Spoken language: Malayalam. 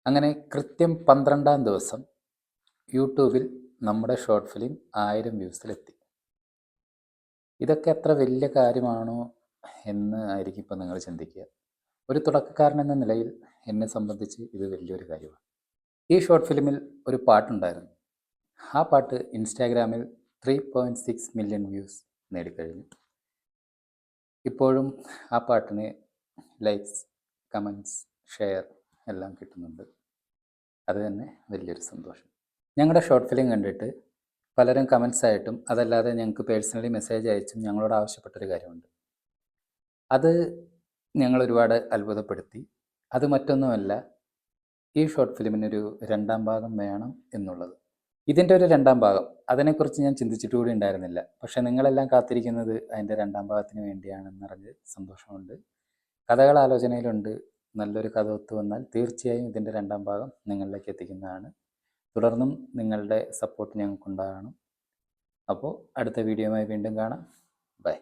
അങ്ങനെ കൃത്യം 12-ാം ദിവസം യൂട്യൂബിൽ നമ്മുടെ ഷോർട്ട് ഫിലിം 1000 വ്യൂസിലെത്തി. ഇതൊക്കെ എത്ര വലിയ കാര്യമാണോ എന്ന് ആയിരിക്കും ഇപ്പോൾ നിങ്ങൾ ചിന്തിക്കുക. ഒരു തുടക്കക്കാരൻ എന്ന നിലയിൽ എന്നെ സംബന്ധിച്ച് ഇത് വലിയൊരു കാര്യമാണ്. ഈ ഷോർട്ട് ഫിലിമിൽ ഒരു പാട്ടുണ്ടായിരുന്നു. ആ പാട്ട് ഇൻസ്റ്റാഗ്രാമിൽ 3.6 മില്യൺ വ്യൂസ് നേടിക്കഴിഞ്ഞു. ഇപ്പോഴും ആ പാട്ടിന് ലൈക്സ്, കമൻറ്റ്സ്, ഷെയർ എല്ലാം കിട്ടുന്നുണ്ട്. അത് തന്നെ വലിയൊരു സന്തോഷം. ഞങ്ങളുടെ ഷോർട്ട് ഫിലിം കണ്ടിട്ട് പലരും കമൻറ്റ്സ് ആയിട്ടും അതല്ലാതെ ഞങ്ങൾക്ക് പേഴ്സണലി മെസ്സേജ് അയച്ചും ഞങ്ങളോട് ആവശ്യപ്പെട്ടൊരു കാര്യമുണ്ട്. അത് ഞങ്ങൾ ഒരുപാട് അത്ഭുതപ്പെടുത്തി. അത് മറ്റൊന്നുമല്ല, ഈ ഷോർട്ട് ഫിലിമിനൊരു 2ാം ഭാഗം വേണം എന്നുള്ളത്. ഇതിൻ്റെ ഒരു 2ാം ഭാഗം, അതിനെക്കുറിച്ച് ഞാൻ ചിന്തിച്ചിട്ട് കൂടി ഉണ്ടായിരുന്നില്ല. പക്ഷേ നിങ്ങളെല്ലാം കാത്തിരിക്കുന്നത് അതിൻ്റെ 2ാം ഭാഗത്തിന് വേണ്ടിയാണെന്നറിഞ്ഞ് സന്തോഷമുണ്ട്. കഥകൾ ആലോചനയിലുണ്ട്. നല്ലൊരു കഥ ഒത്തു വന്നാൽ തീർച്ചയായും ഇതിൻ്റെ 2ാം ഭാഗം നിങ്ങളിലേക്ക് എത്തിക്കുന്നതാണ്. തുടർന്നും നിങ്ങളുടെ സപ്പോർട്ട് ഞങ്ങൾക്കുണ്ടാകണം. അപ്പോൾ അടുത്ത വീഡിയോയുമായി വീണ്ടും കാണാം. ബൈ.